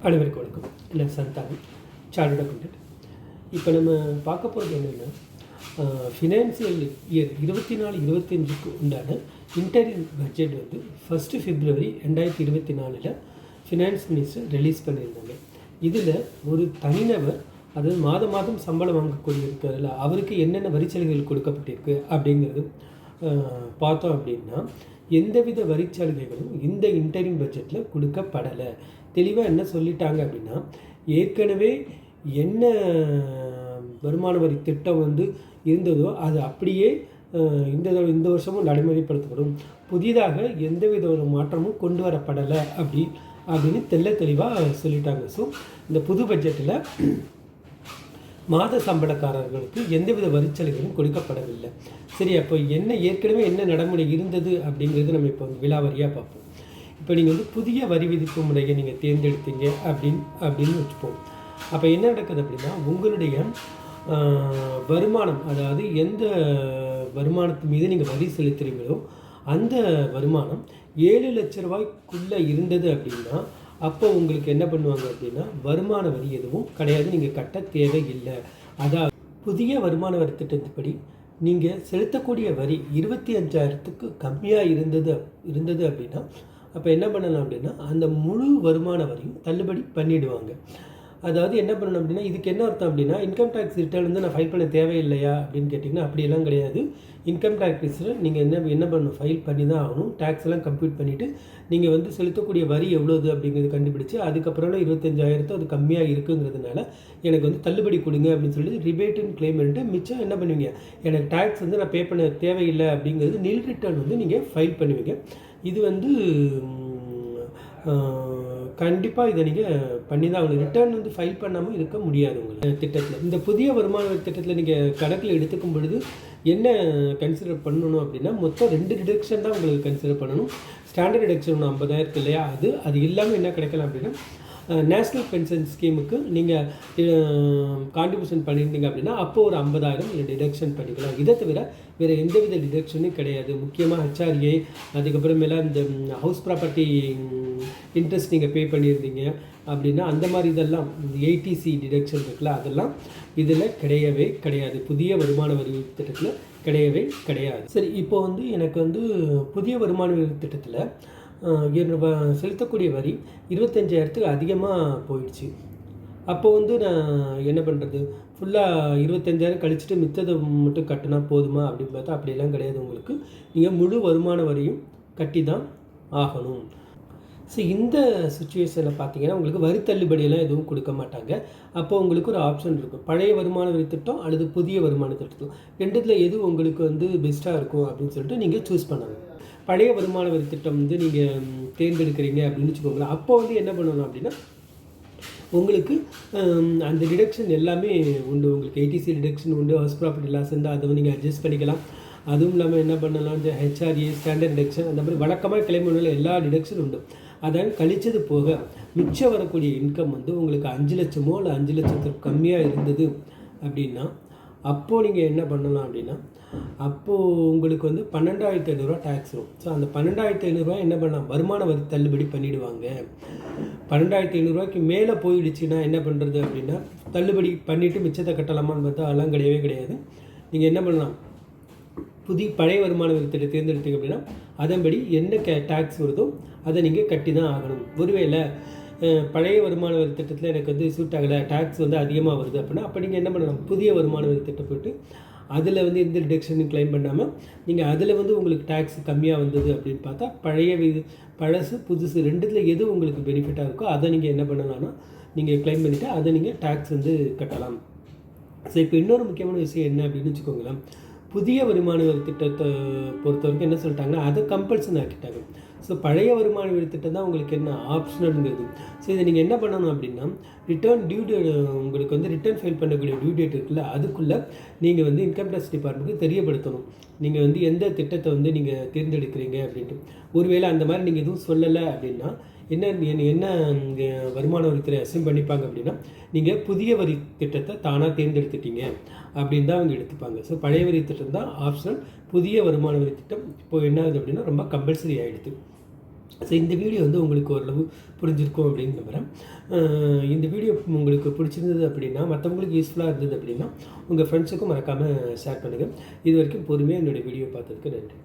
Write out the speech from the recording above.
அனைவருக்கும் வணக்கம். நான் சந்தானம், சார்ட்டர்ட் அக்கௌண்டன்ட். இப்போ நம்ம பார்க்க போகிறது என்னென்னா, ஃபினான்சியல் இயர் 24-25க்கு உண்டான இன்டரிம் பட்ஜெட் வந்து 1 February 2024 ஃபினான்ஸ் மினிஸ்டர் ரிலீஸ் பண்ணியிருந்தாங்க. இதில் ஒரு தனிநபர், அதாவது மாதம் சம்பளம் வாங்கக்கூடிய இருக்கிறதுல அவருக்கு என்னென்ன வரிச்சலுகைகள் கொடுக்கப்பட்டிருக்கு அப்படிங்கிறது பார்த்தோம் அப்படின்னா, எந்தவித வரிச்சலுகைகளும் இந்த இன்டரிம் பட்ஜெட்டில் கொடுக்கப்படலை. தெளிவாக என்ன சொல்லிட்டாங்க அப்படின்னா, ஏற்கனவே என்ன வருமான வரி திட்டம் வந்து இருந்ததோ அது அப்படியே இந்த வருஷமும் நடைமுறைப்படுத்தப்படும். புதிதாக எந்தவித ஒரு மாற்றமும் கொண்டு வரப்படலை அப்படின்னு தெளிவாக சொல்லிட்டாங்க. ஸோ இந்த புது பட்ஜெட்டில் மாத சம்பளக்காரர்களுக்கு எந்தவித வரிச்சலுகைகளும் கொடுக்கப்படவில்லை. சரி, அப்போ ஏற்கனவே என்ன நடைமுறை இருந்தது அப்படிங்கிறது நம்ம இப்போ விலாவரியாக பார்ப்போம். இப்போ நீங்கள் வந்து புதிய வரி விதிப்பு முறையை நீங்கள் தேர்ந்தெடுத்தீங்க அப்படின்னு வச்சுப்போம். அப்போ என்ன நடக்குது அப்படின்னா, உங்களுடைய வருமானம், அதாவது எந்த வருமானத்து மீது நீங்கள் வரி செலுத்துகிறீங்களோ அந்த வருமானம் 7 லட்ச ரூபாய்க்குள்ளே இருந்தது அப்படின்னா, அப்போ உங்களுக்கு என்ன பண்ணுவாங்க அப்படின்னா, வருமான வரி எதுவும் கிடையாது, நீங்கள் கட்ட தேவையில்லை. அதாவது புதிய வருமான வரி திட்டத்துப்படி நீங்கள் செலுத்தக்கூடிய வரி 25,000க்கு கம்மியாக இருந்தது அப்படின்னா, அப்போ என்ன பண்ணலாம் அப்படின்னா, அந்த முழு வருமான வரியும் தள்ளுபடி பண்ணிவிடுவாங்க. அதாவது என்ன பண்ணணும் அப்படின்னா, இதுக்கு என்ன அர்த்தம் அப்படின்னா, இன்கம் டேக்ஸ் ரிட்டர்ன் வந்து நான் ஃபைல் பண்ண தேவையில்லையா அப்படின்னு கேட்டிங்கன்னா, அப்படியெல்லாம் கிடையாது. இன்கம் டேக்ஸ் நீங்கள் என்ன பண்ணணும், ஃபைல் பண்ணி தான் ஆகணும். டேக்ஸ் எல்லாம் கம்ப்யூட் பண்ணிவிட்டு நீங்கள் வந்து செலுத்தக்கூடிய வரி எவ்வளோது அப்படிங்கிறது கண்டுபிடிச்சி, அதுக்கப்புறம் 25,000 அது கம்மியாக இருக்குங்கிறதுனால எனக்கு வந்து தள்ளுபடி கொடுங்க அப்படின்னு சொல்லி ரிபேட்டுன்னு கிளைம் பண்ணிட்டு மிச்சம் என்ன பண்ணுவீங்க, எனக்கு டேக்ஸ் வந்து நான் பே பண்ண தேவையில்லை அப்படிங்கிறது நில் ரிட்டர்ன் வந்து நீங்கள் ஃபைல் பண்ணுவீங்க. இது வந்து கண்டிப்பாக இதை நீங்கள் பண்ணி தான் ஆகணும். ரிட்டர்ன் வந்து ஃபைல் பண்ணாமல் இருக்க முடியாது உங்களுக்கு திட்டத்தில். இந்த புதிய வருமான வரி திட்டத்தில் நீங்கள் கணக்கில் எடுத்துக்கும் பொழுது என்ன கன்சிடர் பண்ணணும் அப்படின்னா, மொத்தம் 2 டிடக்ஷன் தான் உங்களுக்கு கன்சிடர் பண்ணணும். ஸ்டாண்டர்ட் டிடக்ஷன் 50,000 இல்லையா, அது இல்லாமல் என்ன கிடைக்கலாம் அப்படின்னா, நேஷ்னல் பென்ஷன் ஸ்கீமுக்கு நீங்கள் கான்ட்ரிபியூஷன் பண்ணியிருந்தீங்க அப்படின்னா அப்போ ஒரு 50,000 டிடக்ஷன் பண்ணிக்கலாம். இதை தவிர வேறு எந்தவித டிடக்ஷனும் கிடையாது. முக்கியமாக HRA, அதுக்கப்புறமேல இந்த ஹவுஸ் ப்ராப்பர்ட்டி இன்ட்ரெஸ்ட் நீங்கள் பே பண்ணியிருந்தீங்க அப்படின்னா அந்த மாதிரி இதெல்லாம் ATC டிடக்ஷன் இருக்குல்ல, அதெல்லாம் இதில் கிடையவே கிடையாது. புதிய வருமான வரி திட்டத்தில் கிடையாது. சரி, இப்போ வந்து எனக்கு வந்து புதிய வருமான வரி திட்டத்தில் செலுத்தக்கூடிய வரி 25,000க்கு அதிகமாக போயிடுச்சு. அப்போ வந்து நான் என்ன பண்ணுறது, ஃபுல்லாக 25,000 கழிச்சிட்டு மிச்சத்தை மட்டும் கட்டினா போதுமா அப்படின்னு பார்த்தா அப்படியெல்லாம் கிடையாது. உங்களுக்கு நீங்கள் முழு வருமான வரியும் கட்டி தான் ஆகணும். ஸோ இந்த சுச்சுவேஷனில் பார்த்தீங்கன்னா, உங்களுக்கு வரி தள்ளுபடியெல்லாம் எதுவும் கொடுக்க மாட்டாங்க. அப்போ உங்களுக்கு ஒரு ஆப்ஷன் இருக்கும், பழைய வருமான வரி திட்டம் அல்லது புதிய வருமான திட்டம், ரெண்டுத்தில் எது உங்களுக்கு வந்து பெஸ்ட்டாக இருக்கும் அப்படின்னு சொல்லிட்டு நீங்கள் சூஸ் பண்ணணும். பழைய வருமான வரி திட்டம் வந்து நீங்கள் தேர்ந்தெடுக்கிறீங்க அப்படின்னு வச்சுக்கோங்களேன். அப்போ வந்து என்ன பண்ணணும் அப்படின்னா, உங்களுக்கு அந்த டிடக்ஷன் எல்லாமே உண்டு. உங்களுக்கு ATC டிடக்ஷன் உண்டு, ஹவுஸ் ப்ராப்பர்ட்டி லாஸ் இருந்தால் அதை நீங்கள் அட்ஜஸ்ட் பண்ணிக்கலாம். அதுவும் இல்லாமல் என்ன பண்ணலாம், இந்த HRA, ஸ்டாண்டர்ட் டிடக்ஷன், அந்த மாதிரி வழக்கமாக கிளைம் எல்லா டிடக்ஷன் உண்டு. அதை கழிச்சது போக மிச்சம் வரக்கூடிய இன்கம் வந்து உங்களுக்கு 5 லட்சமோ இல்லை 5 லட்சத்துக்கு கம்மியாக இருந்தது அப்படின்னா, அப்போது நீங்கள் என்ன பண்ணலாம் அப்படின்னா, அப்போது உங்களுக்கு வந்து 12,500 டேக்ஸ் வரும். ஸோ அந்த 12,500 என்ன பண்ணலாம், வருமான வரி தள்ளுபடி பண்ணிவிடுவாங்க. 12,500 மேலே போயிடுச்சுன்னா என்ன பண்ணுறது அப்படின்னா, தள்ளுபடி பண்ணிவிட்டு மிச்சத்தை கட்டலாமான்னு பார்த்தா அதெல்லாம் கிடையாது. நீங்கள் என்ன பண்ணலாம், பழைய வருமான வரி திட்டத்தை தேர்ந்தெடுத்தீங்க அப்படின்னா அதன்படி என்ன டேக்ஸ் வருதோ அதை நீங்கள் கட்டி தான் ஆகணும். ஒருவேளை பழைய வருமான வரி திட்டத்தில் எனக்கு வந்து சூட் ஆகலை, டேக்ஸ் வந்து அதிகமாக வருது அப்படின்னா அப்போ நீங்கள் என்ன பண்ணலாம், புதிய வருமான வரி திட்டம் போய்ட்டு அதில் வந்து எந்த டிடக்ஷனும் கிளைம் பண்ணாமல் நீங்கள் அதில் வந்து உங்களுக்கு டேக்ஸ் கம்மியாக வந்தது அப்படின்னு பார்த்தா பழசு புதுசு ரெண்டுத்தில் எது உங்களுக்கு பெனிஃபிட்டாக இருக்கோ அதை நீங்கள் என்ன பண்ணலாம்னா நீங்கள் கிளைம் பண்ணிவிட்டு அதை நீங்கள் டேக்ஸ் வந்து கட்டலாம். ஸோ இப்போ இன்னொரு முக்கியமான விஷயம் என்ன அப்படின்னு வச்சுக்கோங்களேன், புதிய வருமான வரி திட்டத்தை பொறுத்த வரைக்கும் என்ன சொல்லிட்டாங்கன்னா, அதை கம்பல்சரி ஆக்கிட்டாங்க. ஸோ பழைய வருமான வரி திட்டம் தான் உங்களுக்கு என்ன ஆப்ஷனல்ங்கிறது. ஸோ இதை நீங்கள் என்ன பண்ணணும் அப்படின்னா, ரிட்டர்ன் டியூ டேட், உங்களுக்கு வந்து ரிட்டர்ன் ஃபைல் பண்ணக்கூடிய டியூ டேட் இருக்குல்ல, அதுக்குள்ளே நீங்கள் வந்து இன்கம் டேக்ஸ் டிபார்ட்மெண்ட்டுக்கு தெரியப்படுத்தணும் நீங்கள் வந்து எந்த திட்டத்தை வந்து நீங்கள் தேர்ந்தெடுக்கிறீங்க அப்படின்ட்டு. ஒருவேளை அந்த மாதிரி நீங்கள் எதுவும் சொல்லலை அப்படின்னா என்ன வருமான வரித்துறை அசைன் பண்ணிப்பாங்க அப்படின்னா, நீங்கள் புதிய வரி திட்டத்தை தானாக தேர்ந்தெடுத்துட்டீங்க அப்படின்னு தான் அவங்க எடுத்துப்பாங்க. ஸோ பழைய வரி திட்டம் தான் ஆப்ஷனல், புதிய வருமான வரி திட்டம் இப்போ என்ன ஆகுது அப்படின்னா ரொம்ப கம்பல்சரி ஆகிடுது. ஸோ இந்த வீடியோ வந்து உங்களுக்கு ஓரளவு புரிஞ்சிருக்கும் அப்படின்னு நம்புகிறேன். இந்த வீடியோ உங்களுக்கு பிடிச்சிருந்தது அப்படின்னா, மற்றவங்களுக்கு யூஸ்ஃபுல்லாக இருந்தது அப்படின்னா, உங்கள் ஃப்ரெண்ட்ஸுக்கும் மறக்காமல் ஷேர் பண்ணுங்கள். இது வரைக்கும் பொறுமையாக என்னுடைய வீடியோ பார்த்ததுக்கு நன்றி.